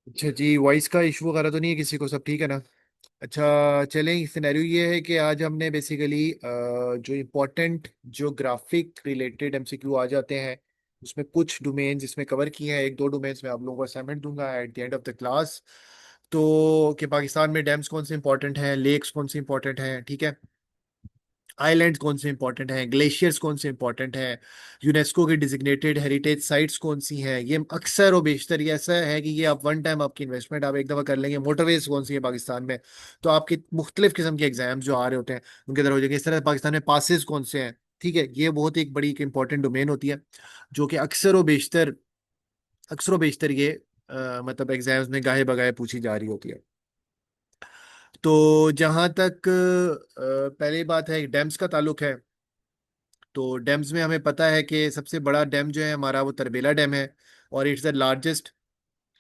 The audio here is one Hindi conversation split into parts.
अच्छा जी, वॉइस का इशू वगैरह तो नहीं है किसी को? सब ठीक है ना? अच्छा चलें, सिनेरियो ये है कि आज हमने बेसिकली जो इम्पोर्टेंट ज्योग्राफिक रिलेटेड एमसीक्यू आ जाते हैं उसमें कुछ डोमेन्स इसमें कवर किए हैं। एक दो डोमेन्स में आप लोगों को असाइनमेंट दूंगा at the end of the class. तो कि पाकिस्तान में डैम्स कौन से इंपॉर्टेंट हैं, लेक्स कौन से इंपॉर्टेंट हैं, ठीक है, आइलैंड्स कौन से इंपॉर्टेंट हैं, ग्लेशियर्स कौन से इंपॉर्टेंट हैं, यूनेस्को की डिजिग्नेटेड हेरिटेज साइट्स कौन सी हैं। ये अक्सर और बेशतर ये ऐसा है कि ये आप वन टाइम आपकी इन्वेस्टमेंट आप एक दफ़ा कर लेंगे। मोटरवेज कौन सी है पाकिस्तान में, तो आपके मुख्तलिफ किस्म के एग्जाम जो आ रहे होते हैं उनके तरह हो जाएंगे। इस तरह पाकिस्तान में पासिस कौन से हैं, ठीक है, ये बहुत एक बड़ी इंपॉर्टेंट डोमेन होती है जो कि अक्सर व बेशतर ये मतलब एग्जाम्स में गाहे बगाहे पूछी जा रही होती है। तो जहाँ तक पहली बात है डैम्स का ताल्लुक है, तो डैम्स में हमें पता है कि सबसे बड़ा डैम जो है हमारा वो तरबेला डैम है, और it's the largest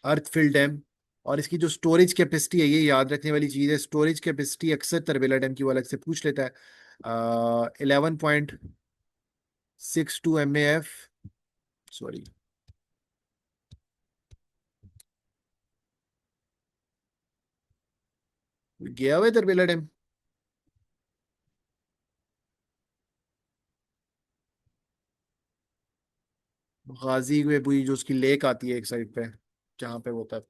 earth fill dam. और इसकी जो स्टोरेज कैपेसिटी है, ये याद रखने वाली चीज़ है, स्टोरेज कैपेसिटी अक्सर तरबेला डैम की वो अलग से पूछ लेता है। 11.62 MAF, सॉरी, गया हुआ है तरबेला डैम। गाजी में भी जो उसकी लेक आती है एक साइड पे, जहाँ पे वो होता है,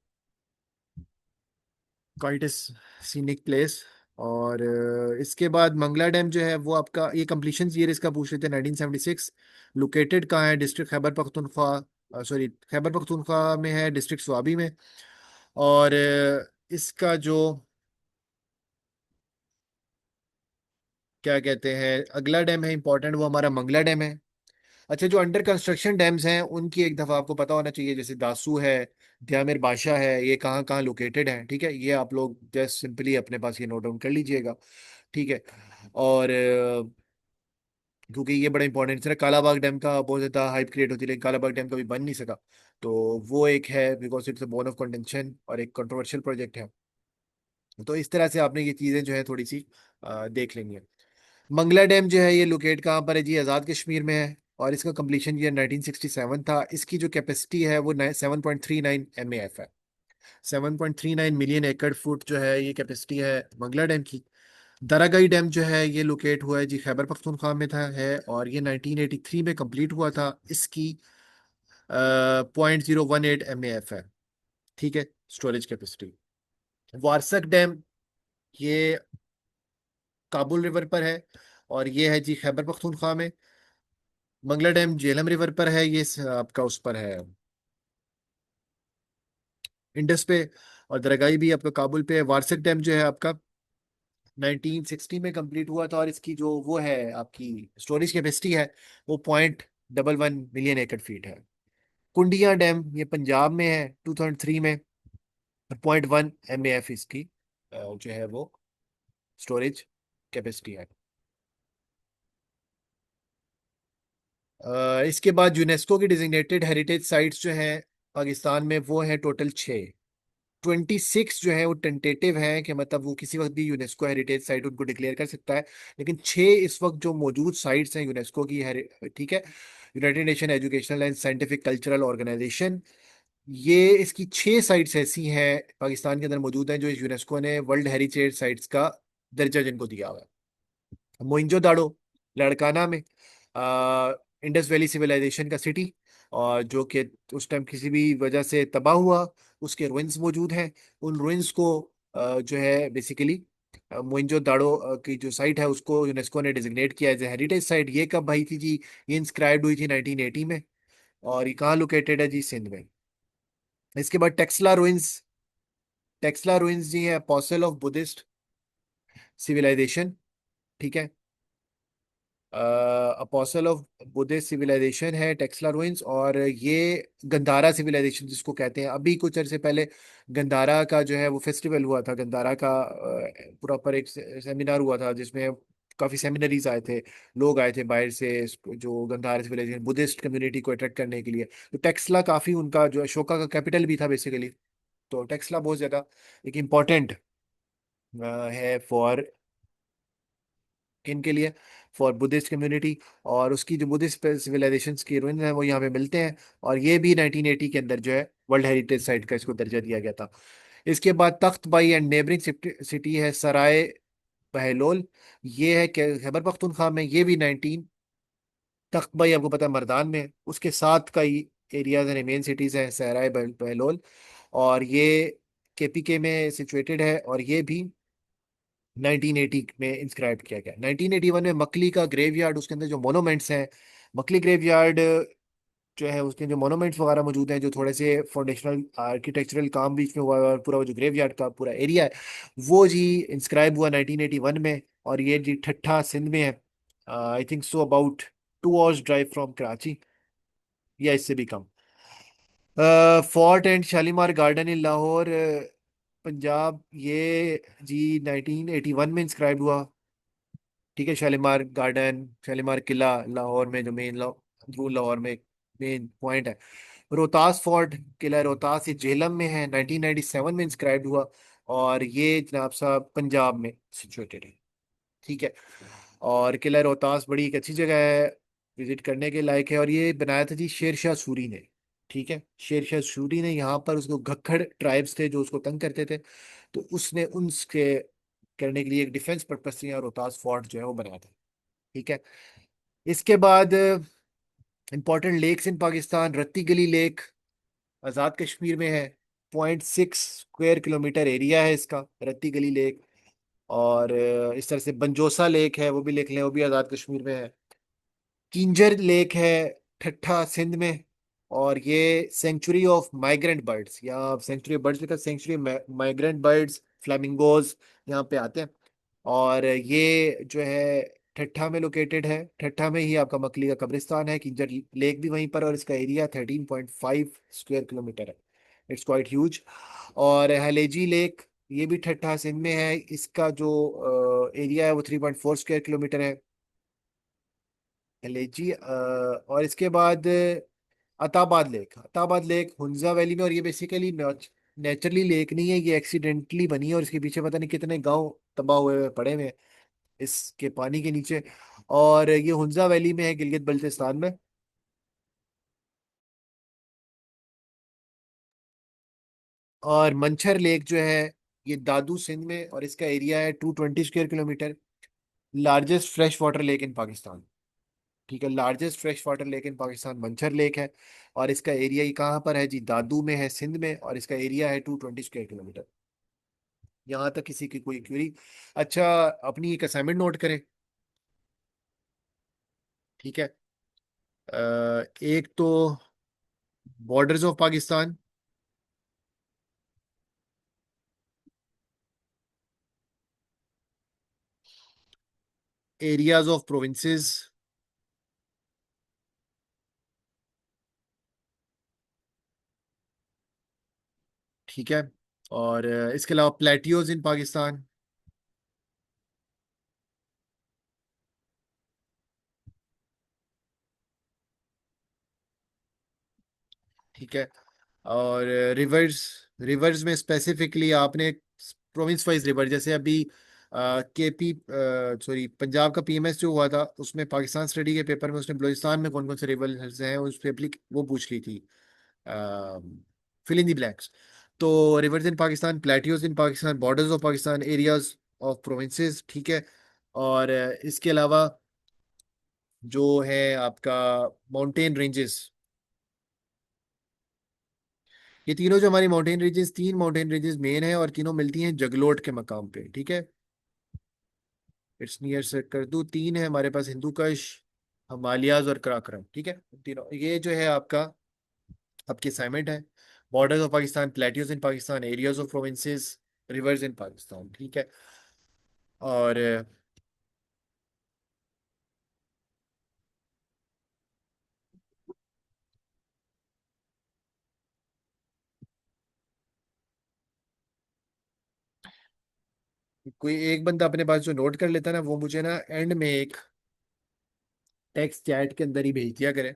क्वाइट सीनिक प्लेस। और इसके बाद मंगला डैम जो है वो आपका, ये कंप्लीशन ईयर इसका पूछ रहे थे 1976। लोकेटेड कहाँ है? डिस्ट्रिक्ट खैबर पख्तूनख्वा, सॉरी, खैबर पख्तूनख्वा में है, डिस्ट्रिक्ट स्वाबी में। और इसका जो क्या कहते हैं अगला डैम है इंपॉर्टेंट, वो हमारा मंगला डैम है। अच्छा, जो अंडर कंस्ट्रक्शन डैम्स हैं उनकी एक दफ़ा आपको पता होना चाहिए, जैसे दासू है, द्यामिर बाशा है, ये कहाँ कहाँ लोकेटेड हैं, ठीक है, ये आप लोग जस्ट सिंपली अपने पास ये नोट डाउन कर लीजिएगा, ठीक है। और क्योंकि ये बड़ा इंपॉर्टेंट है, कालाबाग डैम का बहुत ज़्यादा हाइप क्रिएट होती है लेकिन कालाबाग डैम कभी बन नहीं सका। तो वो एक है because it's a bone of contention और एक कंट्रोवर्शियल प्रोजेक्ट है। तो इस तरह से आपने ये चीज़ें जो है थोड़ी सी देख लेंगे। मंगला डैम जो है ये लोकेट कहाँ पर है जी? आज़ाद कश्मीर में है, और इसका कंप्लीशन ईयर 1967 था। इसकी जो कैपेसिटी है वो 7.39 MAF है। 7.39 मिलियन एकड़ फुट जो है ये कैपेसिटी है मंगला डैम की। दारागाई डैम जो है ये लोकेट हुआ है जी खैबर पख्तूनख्वा में था है, और ये 1983 में कंप्लीट हुआ था। इसकी 0.018 MAF है, ठीक है, स्टोरेज कैपेसिटी। वारसक डैम ये काबुल रिवर पर है, और ये है जी खैबर पख्तूनख्वा में। मंगला डैम झेलम रिवर पर है, ये आपका उस पर है, इंडस पे। और दरगाई भी आपका काबुल पे है। वारसक डैम जो है आपका 1960 में कंप्लीट हुआ था, और इसकी जो वो है आपकी स्टोरेज कैपेसिटी है वो 0.11 मिलियन एकड़ फीट है। कुंडिया डैम ये पंजाब में है, 2003 में। 0.1 MAF इसकी जो है वो स्टोरेज कैपेसिटी है। इसके बाद यूनेस्को की डिजिग्नेटेड हेरिटेज साइट्स जो हैं पाकिस्तान में वो है टोटल 26 जो है वो टेंटेटिव हैं, कि मतलब वो किसी वक्त भी यूनेस्को हेरिटेज साइट उनको डिक्लेयर कर सकता है। लेकिन 6 इस वक्त जो मौजूद साइट्स हैं यूनेस्को की, ठीक है, United Nation Educational and Scientific Cultural Organisation, ये इसकी 6 साइट्स ऐसी हैं पाकिस्तान के अंदर मौजूद हैं जो यूनेस्को ने वर्ल्ड हेरिटेज साइट्स का दर्जा जिनको दिया हुआ है। मोइंजो दाड़ो लड़काना में, इंडस वैली सिविलाइजेशन का सिटी, और जो कि उस टाइम किसी भी वजह से तबाह हुआ, उसके रुइंस मौजूद हैं। उन रुइंस को जो है बेसिकली मोइंजो दाड़ो की जो साइट है उसको यूनेस्को ने डिजिग्नेट किया एज ए हेरिटेज साइट। ये कब भाई थी जी? ये इंस्क्राइब्ड हुई थी 1980 में, और ये कहाँ लोकेटेड है जी? सिंध में। इसके बाद टेक्सला रुइंस जी है, अपोस्टल ऑफ बुद्धिस्ट सिविलाइजेशन, ठीक है, अपोस्टल ऑफ बुद्धिस्ट सिविलाइजेशन है टेक्सला रुइंस। और ये गंधारा सिविलाइजेशन जिसको कहते हैं, अभी कुछ अरसे पहले गंधारा का जो है वो फेस्टिवल हुआ था, गंधारा का प्रॉपर एक सेमिनार हुआ था जिसमें काफी सेमिनरीज आए थे, लोग आए थे बाहर से, जो गंधारा सिविलाइजेशन बुद्धिस्ट कम्युनिटी को अट्रैक्ट करने के लिए। तो टेक्सला काफी उनका जो अशोका का कैपिटल भी था बेसिकली। तो टेक्सला बहुत ज्यादा एक इम्पॉर्टेंट है फॉर किन के लिए? For Buddhist community. और उसकी जो बुद्धिस्ट सिविलाइजेशन की रूइन है वो यहाँ पे मिलते हैं। और ये भी 1980 के अंदर जो है वर्ल्ड हेरिटेज साइट का इसको दर्जा दिया गया था। इसके बाद तख्तबाई एंड नेबरिंग सिटी है सराय बहलोल। ये है खैबर पख्तूनख्वा में। ये भी 19। तख्तबाई आपको पता है मर्दान में है। उसके साथ कई एरियाज हैं, मेन सिटीज हैं सहराय बहलोल। और ये केपीके में सिचुएटेड है। और ये भी 1980 में इंस्क्राइब किया गया। 1981 में मकली का ग्रेवयार्ड, उसके अंदर जो मोनूमेंट्स हैं, मकली ग्रेवयार्ड जो है उसके जो मोनूमेंट्स वगैरह मौजूद हैं, जो थोड़े से फाउंडेशनल आर्किटेक्चरल काम बीच में हुआ है, और पूरा वो जो ग्रेवयार्ड का पूरा एरिया है वो जी इंस्क्राइब हुआ 1981 में। और ये जी ठट्ठा सिंध में है। I think so about 2 hours drive from Karachi, या इससे भी कम। Fort and Shalimar garden in Lahore, Punjab, ये जी 1981 में इंस्क्राइब हुआ। ठीक है, शालीमार गार्डन, शालीमार किला लाहौर में, जो मेन लाहौर में मेन पॉइंट है। रोहतास फोर्ट, किला रोहतास, ये झेलम में है, 1997 में इंस्क्राइब हुआ। और ये जनाब साहब पंजाब में सिचुएटेड है। ठीक है। और किला रोहतास बड़ी एक अच्छी जगह है, विजिट करने के लायक है। और ये बनाया था जी शेर शाह सूरी ने। ठीक है, शेर शाह सूरी ने यहाँ पर, उसको घक्खड़ ट्राइब्स थे जो उसको तंग करते थे, तो उसने उनके करने के लिए एक डिफेंस पर्पज से यहाँ रोहतास फोर्ट जो है वो बनाया था। ठीक है। इसके बाद इंपॉर्टेंट लेक्स इन पाकिस्तान, रत्ती गली लेक आज़ाद कश्मीर में है। 0.6 स्क्वायर किलोमीटर एरिया है इसका, रत्ती गली लेक। और इस तरह से बंजोसा लेक है, वो भी लिख लें, वो भी आज़ाद कश्मीर में है। किंजर लेक है ठट्ठा सिंध में। और ये सेंचुरी ऑफ माइग्रेंट बर्ड्स, या सेंचुरी बर्ड्स लिखा, सेंचुरी माइग्रेंट बर्ड्स, फ्लैमिंगोज यहाँ पे आते हैं। और ये जो है ठट्ठा में लोकेटेड है। ठट्ठा में ही आपका मकली का कब्रिस्तान है, किंजर लेक भी वहीं पर, और इसका एरिया 13.5 स्क्वायर किलोमीटर है। It's quite huge. और हलेजी लेक, ये भी ठट्ठा सिंध में है। इसका जो एरिया है वो 3.4 स्क्वायर किलोमीटर है। एलएची। और इसके बाद Attabad lake, Attabad lake Hunza valley में। और ये बेसिकली नेचुरली लेक नहीं है, ये एक्सीडेंटली बनी है, और इसके पीछे पता नहीं कितने गांव तबाह हुए हुए पड़े हुए हैं इसके पानी के नीचे। और ये हुंजा वैली में है, गिलगित बल्तिस्तान में। और मंछर लेक जो है ये दादू सिंध में, और इसका एरिया है 220 square kilometre. Largest fresh water lake in Pakistan. ठीक है, largest fresh water lake in Pakistan Manchar lake है। और इसका एरिया ही कहाँ पर है जी, दादू में है सिंध में, और इसका एरिया है 220 स्क्वायर किलोमीटर। यहाँ तक किसी की कोई क्वेरी? अच्छा, अपनी एक असाइनमेंट नोट करें। ठीक है। एक तो borders of Pakistan, areas of provinces. ठीक है। और इसके अलावा प्लेटियोज इन पाकिस्तान। ठीक है। और रिवर्स, रिवर्स में स्पेसिफिकली आपने प्रोविंस वाइज रिवर, जैसे अभी केपी, सॉरी, पंजाब का पीएमएस जो हुआ था उसमें पाकिस्तान स्टडी के पेपर में उसने बलूचिस्तान में कौन कौन से रिवर्स हैं उस पे वो पूछ ली थी, फिल इन दी ब्लैंक्स। तो rivers in Pakistan, plateaus in Pakistan, borders of Pakistan, areas of provinces. ठीक है। और इसके अलावा जो है आपका माउंटेन रेंजेस, ये तीनों जो हमारी mountain ranges, 3 mountain ranges main है, और तीनों मिलती हैं जगलोट के मकाम पे। ठीक है। इट्स नियर से कर दूं, 3 है हमारे पास, हिंदू कश, हिमालयाज और कराकरम। ठीक है, तीनों ये जो है आपका आपकी असाइनमेंट है। Borders of Pakistan, plateaus in Pakistan, areas of provinces, rivers in Pakistan. ठीक है। और कोई एक बंदा अपने पास जो नोट कर लेता है ना, वो मुझे ना एंड में एक टेक्स्ट चैट के अंदर ही भेज दिया करे।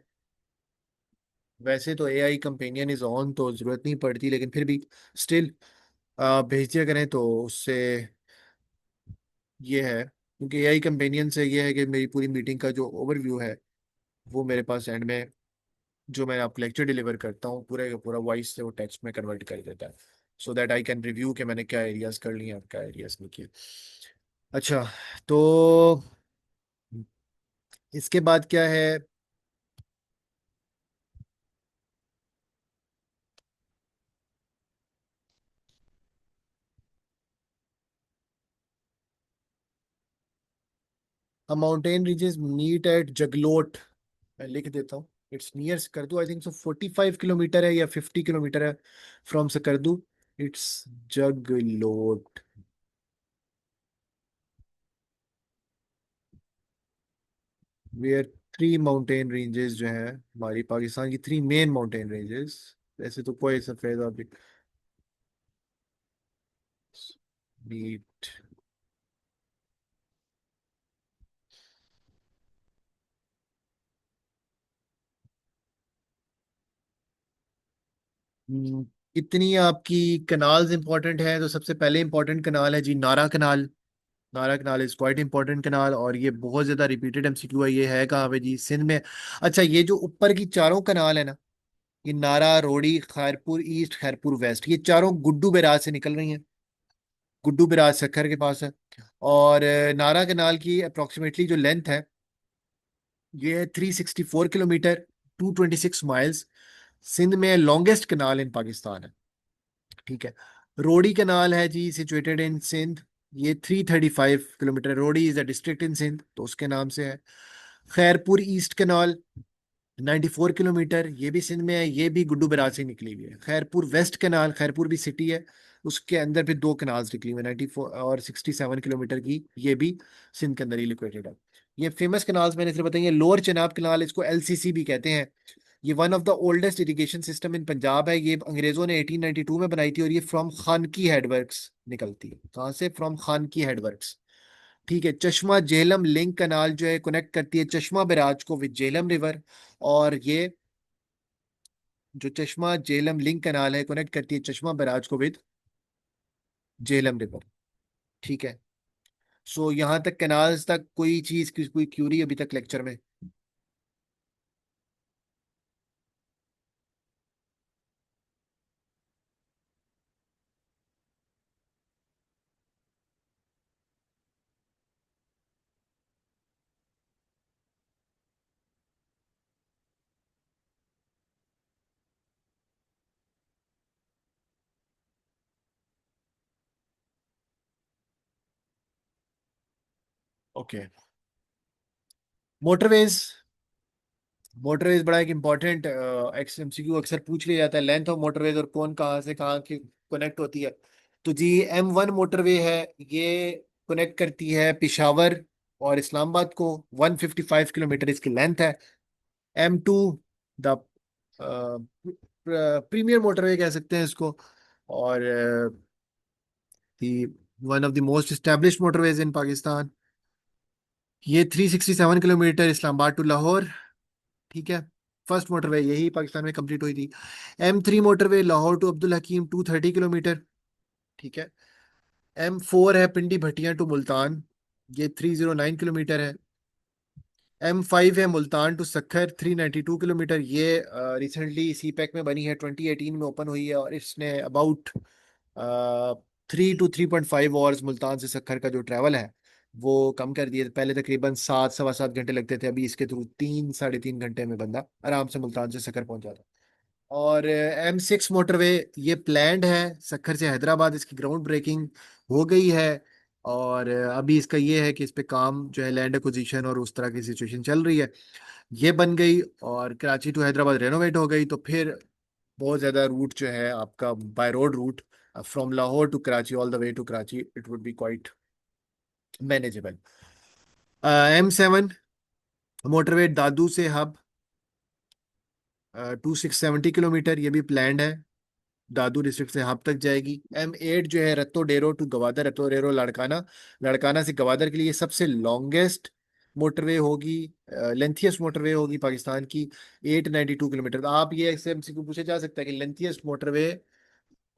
वैसे तो एआई कंपेनियन इज ऑन, तो जरूरत नहीं पड़ती, लेकिन फिर भी स्टिल भेज दिया करें तो उससे ये है। क्योंकि एआई कंपेनियन से ये है कि मेरी पूरी मीटिंग का जो ओवरव्यू है वो मेरे पास एंड में, जो मैं आपको लेक्चर डिलीवर करता हूँ पूरे का पूरा वॉइस से वो टेक्स्ट में कन्वर्ट कर देता है, so that I can review कि मैंने क्या एरियाज कर लिए क्या एरियाज नहीं किए। अच्छा, तो इसके बाद क्या है? A mountain ridges meet at Jaglot, मैं लिख देता हूँ। It's near Skardu, I think so 45 kilometre है या 50 किलोमीटर है from Skardu. It's Jaglot. Where three mountain ranges जो है हमारी पाकिस्तान की, थ्री मेन माउंटेन रेंजेस। वैसे तो कोई सफेद और मीट। इतनी आपकी कनाल्स इंपॉर्टेंट है, तो सबसे पहले इंपॉर्टेंट कनाल है जी नारा कनाल। नारा कनाल इज क्वाइट इंपॉर्टेंट कनाल, और ये बहुत ज्यादा रिपीटेड एमसीक्यू है। ये है कहाँ पे जी? सिंध में। अच्छा, ये जो ऊपर की चारों कनाल है ना, ये नारा, रोड़ी, खैरपुर ईस्ट, खैरपुर वेस्ट, ये चारों गुड्डू बैराज से निकल रही हैं। गुड्डू बैराज सक्खर के पास है। और नारा कनाल की अप्रोक्सीमेटली जो लेंथ है, ये है 364 किलोमीटर, 226 माइल्स। सिंध में लॉन्गेस्ट कनाल इन पाकिस्तान है। ठीक है। रोडी कनाल है जी सिचुएटेड इन सिंध। ये 335 kilometre. Rohri is a district in Sindh, तो उसके नाम से है। खैरपुर ईस्ट कनाल 94 किलोमीटर, ये भी सिंध में है, ये भी गुड्डू बैराज से निकली हुई है। खैरपुर वेस्ट कनाल, खैरपुर भी सिटी है, उसके अंदर भी दो कनाल्स निकली हुई है 94 और 67 किलोमीटर की, ये भी सिंध के अंदर ही लोकेटेड है। ये फेमस कनाल्स मैंने सिर्फ बताइए। लोअर चेनाब कनाल, इसको एलसीसी भी कहते हैं। ये one of the oldest irrigation system in Punjab है। ये अंग्रेजों ने 1892 में बनाई थी, और ये फ्रॉम खानकी हेडवर्क्स निकलती है। कहाँ से? From Khanki headworks. ठीक है। चश्मा झेलम लिंक कनाल जो है कनेक्ट करती है चश्मा बैराज को विद झेलम रिवर। और ये जो चश्मा झेलम लिंक कनाल है कनेक्ट करती है चश्मा बैराज को विद झेलम रिवर। ठीक है। सो यहाँ तक कैनाल्स तक कोई चीज की कोई क्यूरी अभी तक लेक्चर में? ओके। मोटरवेज। मोटरवेज बड़ा एक इम्पॉर्टेंट एमसीक्यू अक्सर पूछ लिया जाता है, लेंथ ऑफ मोटरवेज और कौन कहाँ से कहाँ की कनेक्ट होती है। तो जी M1 मोटरवे है, ये कनेक्ट करती है पिशावर और इस्लामाबाद को। 155 किलोमीटर इसकी लेंथ है। M2, द प्रीमियर मोटरवे कह सकते हैं इसको, और one of the most established motorways in Pakistan. ये 367 किलोमीटर इस्लामाबाद टू लाहौर। ठीक है। फर्स्ट मोटरवे यही पाकिस्तान में कंप्लीट हुई थी। M3 motorway Lahore to Abdul Hakim 230 kilometre. ठीक है। M4 है पिंडी भटिया टू मुल्तान, ये 309 किलोमीटर है। M5 है मुल्तान टू सक्खर 392 किलोमीटर। ये रिसेंटली सी पैक में बनी है, 2018 में ओपन हुई है, और इसने अबाउट 3 to 3.5 आवर्स मुल्तान से सक्खर का जो ट्रैवल है वो कम कर दिया। पहले तकरीबन 7 सवा 7 घंटे लगते थे, अभी इसके थ्रू 3 साढ़े 3 घंटे में बंदा आराम से मुल्तान से सक्खर पहुंच जाता है। और M6 मोटरवे, ये प्लैंड है सक्खर से हैदराबाद, इसकी ग्राउंड ब्रेकिंग हो गई है। और अभी इसका ये है कि इस पे काम जो है लैंड एक्विजिशन और उस तरह की सिचुएशन चल रही है। ये बन गई और कराची टू हैदराबाद रेनोवेट हो गई, तो फिर बहुत ज़्यादा रूट जो है आपका by road route from Lahore to Karachi all the way to Karachi, it would be quite manageable. M7 motorway Dadu से हब 2670 किलोमीटर, ये भी प्लैंड है। दादू डिस्ट्रिक्ट से हब तक जाएगी। M8 जो है रत्तो डेरो टू गवादर, रत्तो डेरो लाड़काना, लाड़काना से गवादर के लिए सबसे लॉन्गेस्ट मोटरवे होगी, लेंथियस्ट मोटरवे होगी पाकिस्तान की। 892 किलोमीटर। तो आप ये ऐसे एमसीक्यू पूछे जा सकता है कि लेंथियस्ट मोटरवे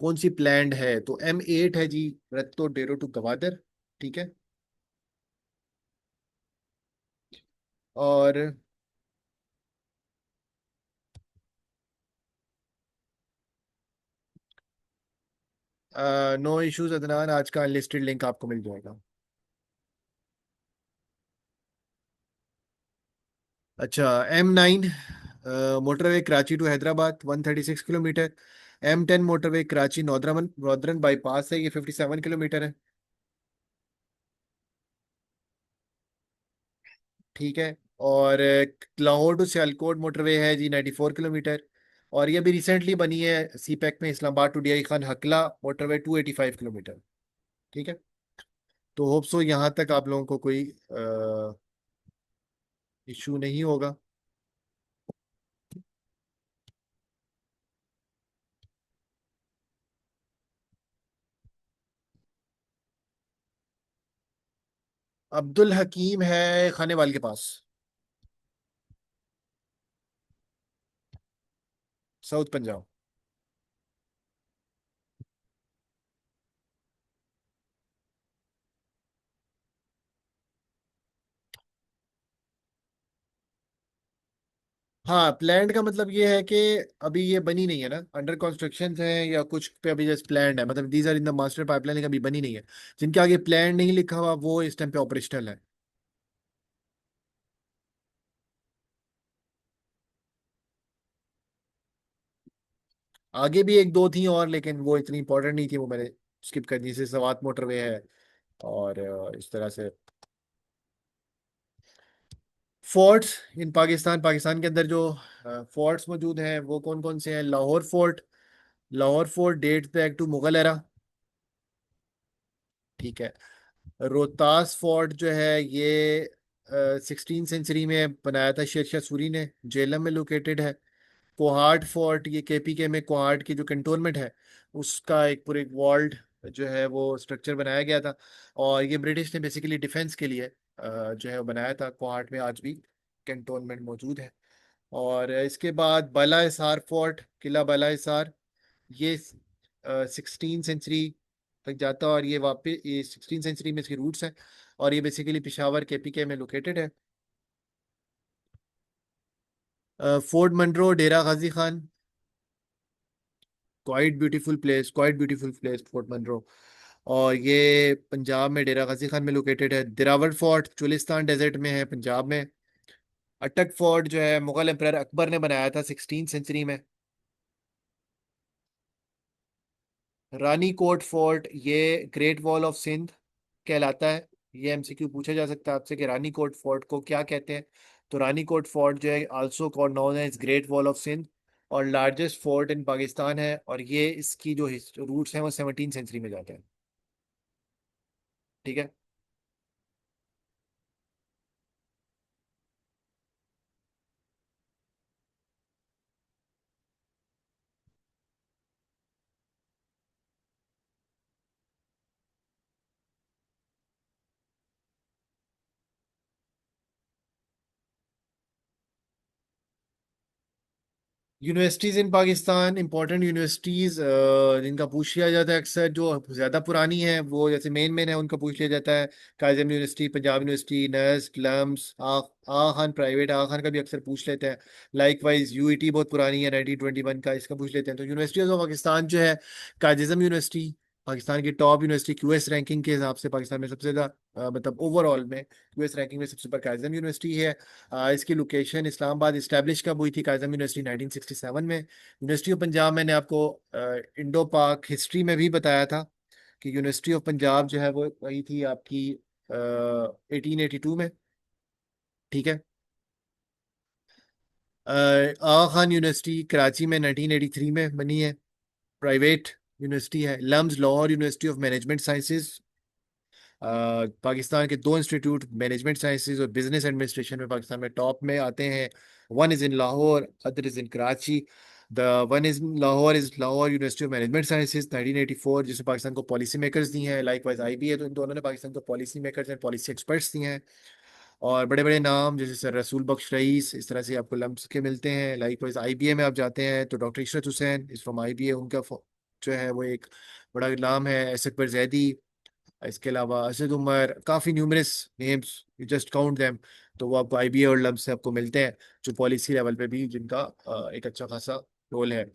कौन सी प्लैंड है, तो M8 है जी रत्तो डेरो टू गवादर। ठीक है। और नो इश्यूज अदनान, आज का लिस्टेड लिंक आपको मिल जाएगा। अच्छा, M9 motorway Karachi to Hyderabad 136 kilometre. M10 motorway Karachi नौद्रमन नौद्रन बाईपास है, ये 57 किलोमीटर है। ठीक है। और लाहौर टू सियालकोट मोटरवे है जी 94 किलोमीटर। और ये अभी रिसेंटली बनी है सी पैक में, Islamabad to DI Khan Hakla motorway 285 kilometre. ठीक है। तो होप सो यहाँ तक आप लोगों को कोई इशू नहीं होगा। अब्दुल हकीम है खानेवाल के पास, साउथ पंजाब। हाँ, प्लान्ड का मतलब ये है कि अभी ये बनी नहीं है ना, अंडर कंस्ट्रक्शन है या कुछ पे अभी जस्ट प्लान्ड है, मतलब these are in the master pipeline, अभी बनी नहीं है। जिनके आगे प्लान नहीं लिखा हुआ वो इस टाइम पे ऑपरेशनल है। आगे भी एक दो थी और, लेकिन वो इतनी इंपॉर्टेंट नहीं थी, वो मैंने स्किप कर दी, जैसे सवात मोटरवे है। और इस तरह से फोर्ट्स इन पाकिस्तान, पाकिस्तान के अंदर जो फोर्ट्स मौजूद हैं वो कौन कौन से हैं। Lahore fort, Lahore fort date back to Mughal era. ठीक है। रोहतास फोर्ट जो है ये 16 सेंचुरी में बनाया था शेर शाह सूरी ने, जेलम में लोकेटेड है। कोहाट फोर्ट, ये KPK में कोहाट की जो कंटोनमेंट है उसका एक पूरे वॉल्ड जो है वो स्ट्रक्चर बनाया गया था। और ये ब्रिटिश ने बेसिकली डिफेंस के लिए जो है वो बनाया था। कोहाट में आज भी कंटोनमेंट मौजूद है। और इसके बाद बाला हिसार फोर्ट, किला बाला हिसार, ये 16 सेंचुरी तक जाता है, और ये वापस ये 16 सेंचुरी में इसके रूट्स हैं। और ये बेसिकली पिशावर KPK में लोकेटेड है। Fort Munro Dera Ghazi Khan, quite beautiful place Fort Munro. और ये पंजाब में डेरा गाजी खान में लोकेटेड है। दिरावर फोर्ट चुलिस्तान डेजर्ट में है, पंजाब में। अटक फोर्ट जो है मुगल एम्परर अकबर ने बनाया था 16 सेंचुरी में। रानी कोट फोर्ट ये ग्रेट वॉल ऑफ सिंध कहलाता है। ये MCQ पूछा जा सकता है आपसे कि रानी कोट फोर्ट को क्या कहते हैं। तो रानी कोट फोर्ट जो है also called known as great wall of Sindh, और लार्जेस्ट फोर्ट इन पाकिस्तान है। और ये इसकी जो रूट्स हैं वो 17 सेंचुरी में जाते हैं। ठीक है। Universities in Pakistan, important universities जिनका पूछ लिया जाता है अक्सर, जो ज़्यादा पुरानी है वो जैसे मेन मेन है उनका पूछ लिया जाता है। Quaid-e-Azam university, Punjab university, NUST, LUMS, आ खान प्राइवेट, आ खान का भी अक्सर पूछ लेते हैं। लाइक वाइज UET बहुत पुरानी है, 1921 का, इसका पूछ लेते हैं। तो यूनिवर्सिटीज ऑफ पाकिस्तान जो है, कायज़म यूनिवर्सिटी पाकिस्तान की टॉप यूनिवर्सिटी QS रैंकिंग के हिसाब से, पाकिस्तान में सबसे ज़्यादा मतलब ओवरऑल में QS रैंकिंग में सबसे ऊपर कायज़म यूनिवर्सिटी है। इसकी लोकेशन इस्लामाबाद, इस्टेब्लिश कब हुई थी कायज़म यूनिवर्सिटी? 1967 में। यूनिवर्सिटी ऑफ पंजाब मैंने आपको इंडो पाक हिस्ट्री में भी बताया था कि यूनिवर्सिटी ऑफ पंजाब जो है वो वही थी आपकी 1882 में। ठीक है। आगा खान यूनिवर्सिटी कराची में 1983 में बनी है, प्राइवेट यूनिवर्सिटी है। LUMS Lahore university of management sciences, Pakistan के दो इंस्टीट्यूट मैनेजमेंट साइंसेज और बिजनेस एडमिनिस्ट्रेशन में पाकिस्तान में टॉप में आते हैं। One is in Lahore, other is in Karachi. The one is Lahore is Lahore university of management sciences 1984, जिसने पाकिस्तान को पॉलिसी मेकर्स दी हैं। लाइक वाइज IB है, तो इन दोनों ने पाकिस्तान को policy makers and policy experts दिए हैं। और बड़े बड़े नाम जैसे सर रसूल बख्श रईस, इस तरह से आपको लम्स के मिलते हैं। लाइक वाइज IBA में आप जाते हैं तो doctor Ishrat Hussain is from IBA, उनका जो है वो एक बड़ा नाम है। एस अकबर जैदी, इसके अलावा असद उमर, काफ़ी numerous names, you just count them. तो वो आपको आईबीए और लम्ब से आपको मिलते हैं, जो पॉलिसी लेवल पे भी जिनका एक अच्छा खासा रोल है।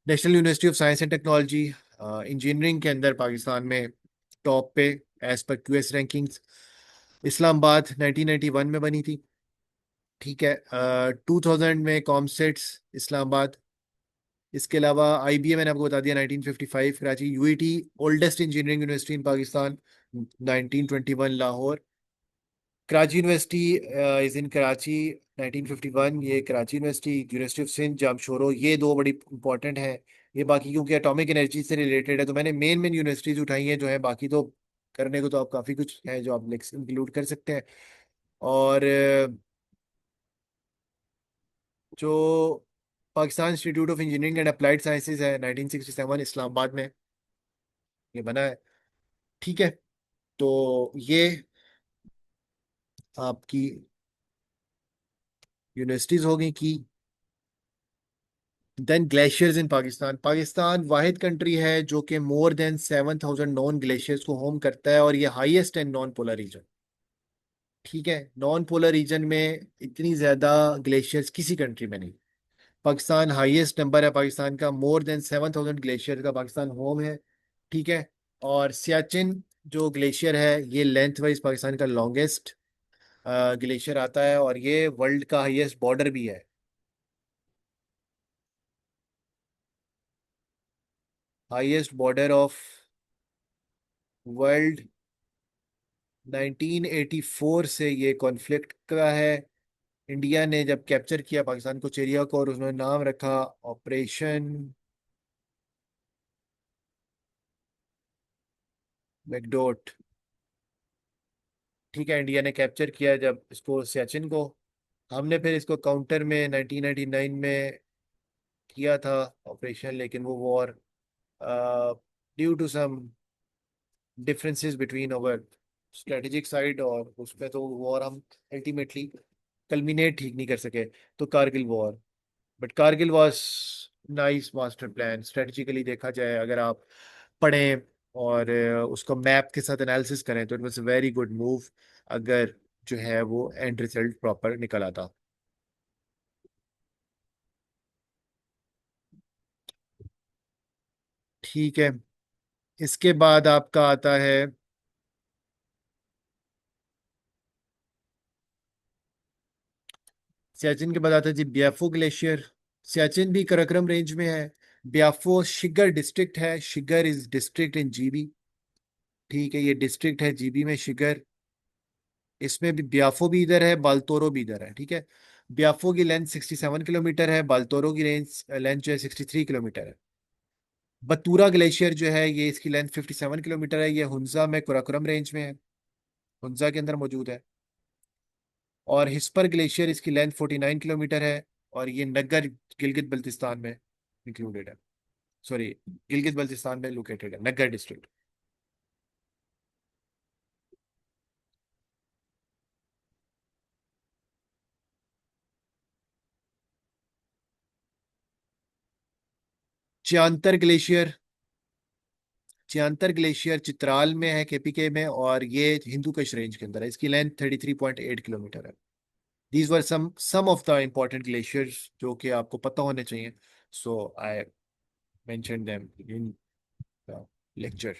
National university of science and technology, engineering के अंदर पाकिस्तान में टॉप पे as per QS rankings. Islamabad 1991 में बनी थी। ठीक है, 2000 में कॉमसेट्स इस्लामाबाद। इसके अलावा आईबीए मैंने आपको बता दिया 1955 Karachi. UET oldest engineering university in Pakistan 1921 Lahore. Karachi university is in Karachi 1951, ये Karachi university. University of Sindh Jamshoro, ये दो बड़ी इंपॉर्टेंट हैं। ये बाकी क्योंकि एटॉमिक एनर्जी से रिलेटेड है तो मैंने मेन मेन यूनिवर्सिटीज उठाई हैं जो है, बाकी तो करने को तो आप काफ़ी कुछ है जो आप इंक्लूड कर सकते हैं। और जो Pakistan institute of engineering and applied sciences है 1967 इस्लामाबाद में ये बना है। ठीक है, तो ये आपकी यूनिवर्सिटीज हो गई की। देन ग्लेशियर्स इन पाकिस्तान। पाकिस्तान वाहिद कंट्री है जो कि मोर देन 7,000 नॉन ग्लेशियर्स को होम करता है, और ये हाईएस्ट है नॉन पोलर रीजन। ठीक है, नॉन पोलर रीजन में इतनी ज्यादा ग्लेशियर्स किसी कंट्री में नहीं। पाकिस्तान हाईएस्ट नंबर है पाकिस्तान का, मोर देन 7,000 ग्लेशियर का पाकिस्तान होम है। ठीक है, और सियाचिन जो ग्लेशियर है ये लेंथ वाइज पाकिस्तान का लॉन्गेस्ट ग्लेशियर आता है, और ये वर्ल्ड का हाईएस्ट बॉर्डर भी है। हाईएस्ट बॉर्डर ऑफ वर्ल्ड 1984 से ये कॉन्फ्लिक्ट का है। इंडिया ने जब कैप्चर किया पाकिस्तान को एरिया को, और उन्होंने नाम रखा ऑपरेशन मैकडोट। ठीक है, इंडिया ने कैप्चर किया जब इसको सियाचिन को। हमने फिर इसको काउंटर में 1999 में किया था ऑपरेशन, लेकिन वो war due to some differences between our strategic side, और उसमें तो वॉर हम अल्टीमेटली कल्मिनेट ठीक नहीं कर सके। तो Kargil war, but Kargil was nice master plan strategically देखा जाए, अगर आप पढ़ें और उसको मैप के साथ एनालिसिस करें तो it was a very good move, अगर जो है वो एंड रिजल्ट प्रॉपर निकल आता। ठीक है, इसके बाद आपका आता है सियाचिन के बाद आता है जी ब्याफो ग्लेशियर। सियाचिन भी कराकोरम रेंज में है। ब्याफो शिगर डिस्ट्रिक्ट है, Shigar is district in GB. ठीक है, ये डिस्ट्रिक्ट है जीबी में शिगर। इसमें भी ब्याफो भी इधर है, बाल्तोरो भी इधर है। ठीक है, ब्याफो की लेंथ 67 किलोमीटर है, बाल्तोरो की रेंज लेंथ जो है 63 किलोमीटर है। बतूरा ग्लेशियर जो है ये इसकी लेंथ 57 किलोमीटर है, ये हुंजा में कुराकुरम रेंज में है, हुंजा के अंदर मौजूद है। और हिस्पर ग्लेशियर इसकी लेंथ 49 किलोमीटर है, और ये नगर गिलगित बल्तिस्तान में इंक्लूडेड है। सॉरी, गिलगित बल्तिस्तान में लोकेटेड है, नगर डिस्ट्रिक्ट। चियांतर ग्लेशियर। चियांतर ग्लेशियर चित्राल में है, केपीके में, और ये हिंदू कश रेंज के अंदर है। इसकी लेंथ 33.8 किलोमीटर है। These were some of the important glaciers जो कि आपको पता होने चाहिए, so I mention them in the lecture.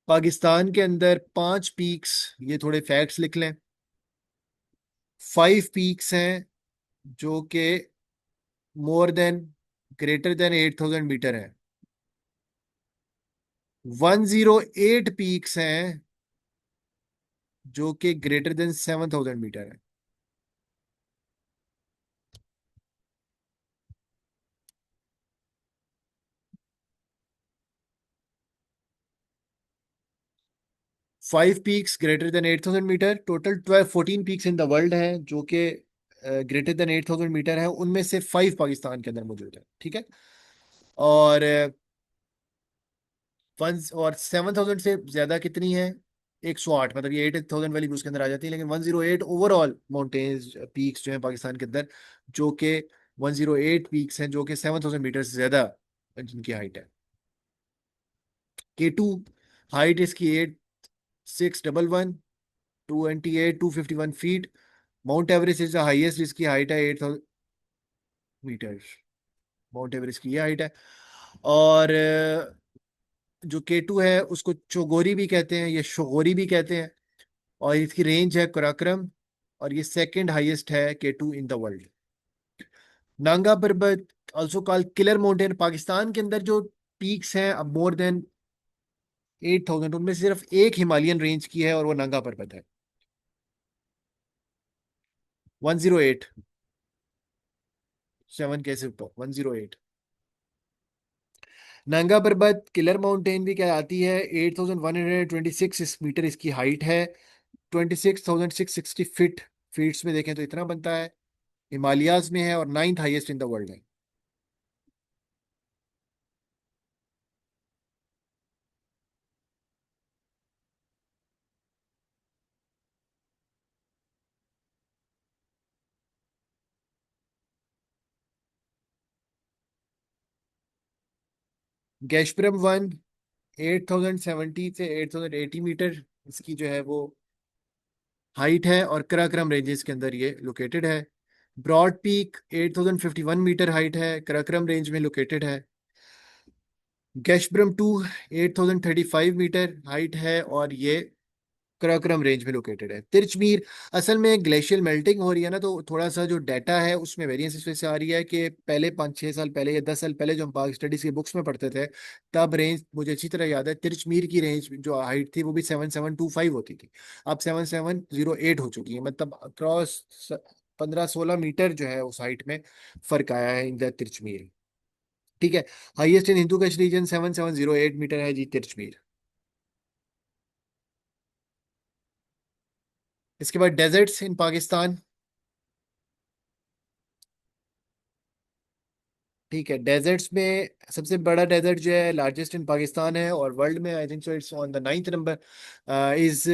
Pakistan के अंदर 5 पीक्स, ये थोड़े फैक्ट्स लिख लें। 5 पीक्स हैं जो कि more than greater than 8,000 metre है। 108 पीक्स हैं जो कि ग्रेटर देन 7,000 मीटर है। 5 peaks greater than 8,000 metre, total 14 peaks in the world है जो कि ग्रेटर देन 8,000 मीटर है, उनमें से 5 पाकिस्तान के अंदर मौजूद है। ठीक है, और 7,000 से ज्यादा कितनी है? 108, मतलब ये 8,000 वाली भी उसके अंदर आ जाती है, लेकिन 108 ओवरऑल माउंटेन्स पीक्स जो है पाकिस्तान के अंदर, जो कि 108 पीक्स हैं जो कि 7,000 मीटर से ज्यादा जिनकी हाइट है। K2 हाइट इसकी 611 228 251 feet. Mount Everest is the highest, जिसकी हाइट है 8,000 मीटर। माउंट एवरेस्ट की ये हाइट है। और जो K2 है उसको चोगोरी भी कहते हैं, या शोगोरी भी कहते हैं। और इसकी रेंज है कराक्रम। और ये सेकंड हाईएस्ट है K2 in the world. Nanga Parbat, also called killer mountain, Pakistan के अंदर जो पीक्स हैं अब मोर देन 8,000, उनमें से सिर्फ एक हिमालयन रेंज की है और वो नांगा पर्वत है। 108। 7 कैसे ऊपर, 108। नांगा पर्वत किलर माउंटेन भी कहलाती है। 8,126 मीटर इसकी हाइट है। 26,660 फीट, फीट्स में देखें तो इतना बनता है। हिमालयाज में है और ninth highest in the world है। गैशप्रम 1 8,070 से 8,080 मीटर इसकी जो है वो हाइट है, और कराक्रम रेंजेस के अंदर ये लोकेटेड है। ब्रॉड पीक 8,051 मीटर हाइट है, कराक्रम रेंज में लोकेटेड है। गैशब्रम 2 8,035 मीटर हाइट है, और ये कराक्रम रेंज में लोकेटेड है। तिरचमीर, असल में ग्लेशियल मेल्टिंग हो रही है ना, तो थोड़ा सा जो डाटा है उसमें वेरिएंस इस वजह से आ रही है कि पहले 5-6 साल पहले या 10 साल पहले जो हम पाक स्टडीज की बुक्स में पढ़ते थे, तब रेंज मुझे अच्छी तरह याद है, तिरचमीर की रेंज जो हाइट थी वो भी 7,725 होती थी। अब 7,708 हो चुकी है, मतलब अक्रॉस 15-16 मीटर जो है उस हाइट में फर्क आया है इन द तिरचमीर। ठीक है। हाईएस्ट इन हिंदू कश रीजन 7,708 मीटर है जी तिरचमीर। इसके बाद डेजर्ट्स इन पाकिस्तान। ठीक है, डेजर्ट्स में सबसे बड़ा डेजर्ट जो है लार्जेस्ट इन पाकिस्तान है और वर्ल्ड में, आई think so it's on the 9th number, is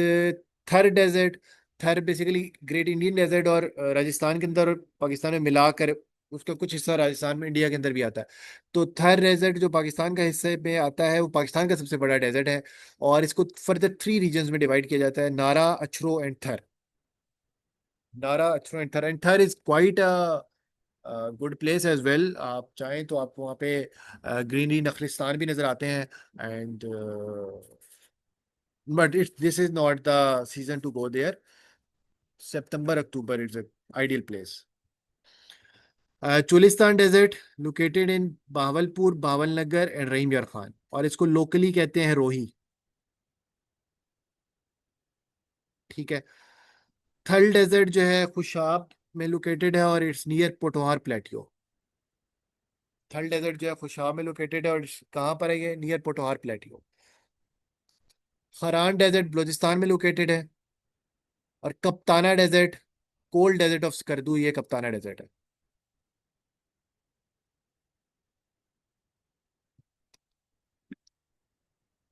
थर डेजर्ट। थर बेसिकली ग्रेट इंडियन डेजर्ट, और राजस्थान के अंदर और पाकिस्तान में मिलाकर उसका कुछ हिस्सा राजस्थान में, इंडिया के अंदर भी आता है। तो थर डेजर्ट जो पाकिस्तान का हिस्से में आता है वो पाकिस्तान का सबसे बड़ा डेजर्ट है। और इसको फर्दर 3 रीजन्स में डिवाइड किया जाता है, नारा, Achhro and Thar. Nara, Achhro and Thar, and Thar is quite good place as well. आप चाहें तो आप वहाँ पे ग्रीनरी नखलिस्तान भी नजर आते हैं। And but it's this is not the season to go there. September October it's ideal place. Cholistan desert located in Bahawalpur, Bahawalnagar and Rahim Yar Khan, और इसको लोकली कहते हैं रोही। ठीक है। थल डेजर्ट जो है खुशाब में लोकेटेड है और इट्स नियर पोटोहार प्लेटियो। थल डेजर्ट जो है खुशाब में लोकेटेड है और कहाँ पर है ये, नियर पोटोहार प्लेटियो। फरान डेजर्ट बलूचिस्तान में लोकेटेड है। और Katpana desert, cold desert of Skardu, ये कप्ताना डेजर्ट है।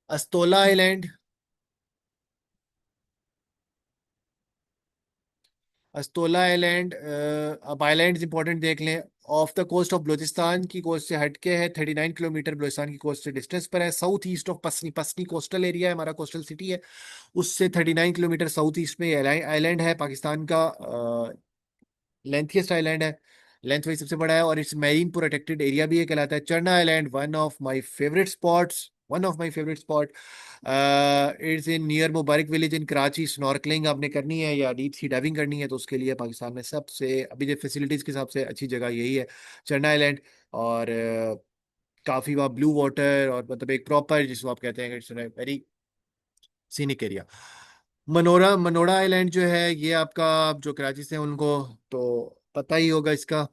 अस्तोला आइलैंड। अस्तोला आइलैंड, अब आइलैंड इंपॉर्टेंट देख लें। Off the coast of Balochistan की कोस्ट से हटके है, 39 किलोमीटर बलूचिस्तान की कोस्ट से डिस्टेंस पर है। South east of Pasni, Pasni coastal area है, हमारा कोस्टल सिटी है। उससे 39 किलोमीटर साउथ ईस्ट में आइलैंड है, पाकिस्तान का लेंथीएस्ट आइलैंड है। लेंथ वाइज सबसे बड़ा है, और इट्स मैरीन प्रोटेक्टेड एरिया भी ये कहलाता है। चरना island, one of my favourite spot. It's in near Mubarak village in Karachi. Snorkelling आपने करनी है या डीप सी डाइविंग करनी है तो उसके लिए पाकिस्तान में सबसे अभी जो फैसिलिटीज के हिसाब से अच्छी जगह यही है, चरना आइलैंड। और काफी वहाँ ब्लू वाटर, और मतलब एक प्रॉपर जिसको आप कहते हैं, it's very scenic area. Manora island जो है ये आपका, आप जो कराची से हैं उनको तो पता ही होगा इसका।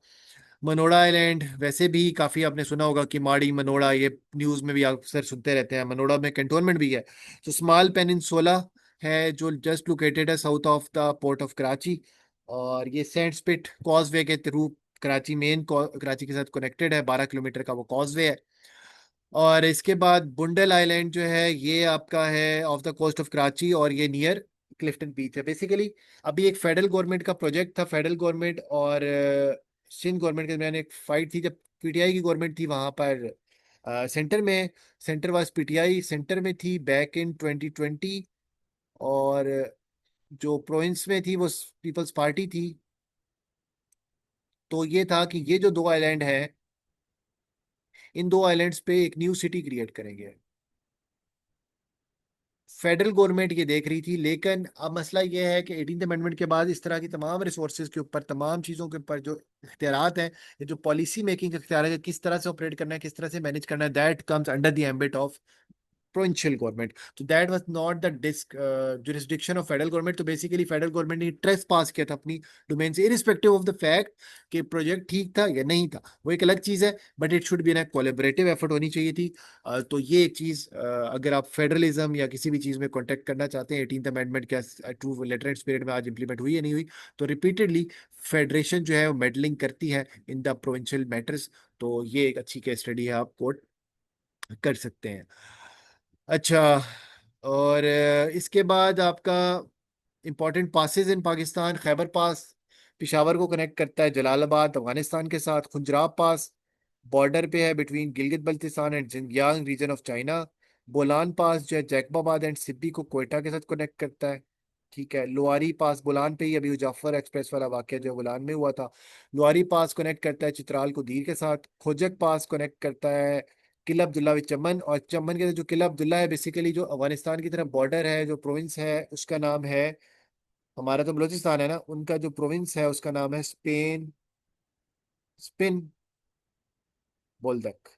मनोड़ा आइलैंड वैसे भी काफी आपने सुना होगा कि माड़ी मनोड़ा, ये न्यूज में भी अक्सर सुनते रहते हैं। मनोड़ा में कैंटोनमेंट भी है। तो स्मॉल पेनिनसुला है जो जस्ट लोकेटेड है south of the port of Karachi. और ये सैंड स्पिट कॉजवे के थ्रू कराची मेन कराची के साथ कनेक्टेड है, 12 किलोमीटर का वो कॉजवे है। और इसके बाद बुंडल आइलैंड जो है ये आपका है off the coast of Karachi, और ये नियर क्लिफ्टन बीच है बेसिकली। अभी एक फेडरल गवर्नमेंट का प्रोजेक्ट था, फेडरल गवर्नमेंट और सिंध गवर्नमेंट के दरमियान एक फाइट थी, जब पीटीआई की गवर्नमेंट थी वहां पर सेंटर में। सेंटर वाज पीटीआई सेंटर में थी बैक इन 2020। और जो प्रोविंस में थी वो पीपल्स पार्टी थी। तो ये था कि ये जो दो आइलैंड हैं, इन दो आइलैंड्स पे एक न्यू सिटी क्रिएट करेंगे। फेडरल गवर्नमेंट ये देख रही थी, लेकिन अब मसला ये है कि 18th अमेंडमेंट के बाद इस तरह की तमाम रिसोर्सेज के ऊपर, तमाम चीज़ों के ऊपर जो इख्तियारात हैं, ये जो पॉलिसी मेकिंग इख्तियार है, किस तरह से ऑपरेट करना है, किस तरह से मैनेज करना है, that comes under the ambit of provincial government. So that was not the jurisdiction of federal government. तो बेसिकली फेडरल गवर्नमेंट ने ट्रेस पास किया था अपनी डोमेन से, इरिस्पेक्टिव ऑफ द फैक्ट कि प्रोजेक्ट ठीक था या नहीं था, वो एक अलग चीज है, बट इट शुड बी ना कोलेबरेटिव एफर्ट होनी चाहिए थी। तो ये एक चीज, अगर आप फेडरलिज्म या किसी भी चीज में कॉन्टेक्ट करना चाहते हैं, 18th अमेंडमेंट क्या ट्रू लेटर एंड स्पिरिट में आज इंप्लीमेंट हुई या नहीं हुई, तो रिपीटेडली फेडरेशन जो है वो मेडलिंग करती है इन द प्रोविंशियल मैटर्स। तो ये एक अच्छी केस स्टडी है, आप कोट कर सकते हैं। अच्छा, और इसके बाद आपका important passes in Pakistan, Khyber pass Peshawar को कनेक्ट करता है जलालाबाद अफगानिस्तान के साथ। खुंजराब पास बॉर्डर पे है between Gilgit Baltistan and Xinjiang region of China. Bolan pass जो है जैकबाबाद एंड सिब्बी को कोयटा के साथ कनेक्ट करता है। ठीक है, लोअरी पास बोलान पे ही अभी जाफर एक्सप्रेस वाला वाकया जो बोलान में हुआ था। लोअरी पास कनेक्ट करता है चित्राल को दीर के साथ। खोजक पास कनेक्ट करता है किला अब्दुल्ला विद चमन। और चमन के जो किला अब्दुल्ला है, बेसिकली जो अफगानिस्तान की तरफ बॉर्डर है, जो प्रोविंस है उसका नाम है, हमारा तो बलोचिस्तान है ना, उनका जो प्रोविंस है उसका नाम है स्पेन, स्पिन बोल्दक।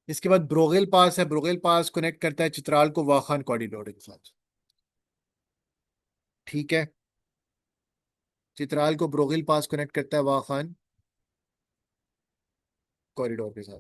इसके बाद ब्रोगेल पास है, ब्रोगेल पास कनेक्ट करता है चित्राल को वाखान कॉरिडोर के साथ। ठीक है, चित्राल को ब्रोगेल पास कनेक्ट करता है वाखान कॉरिडोर के साथ।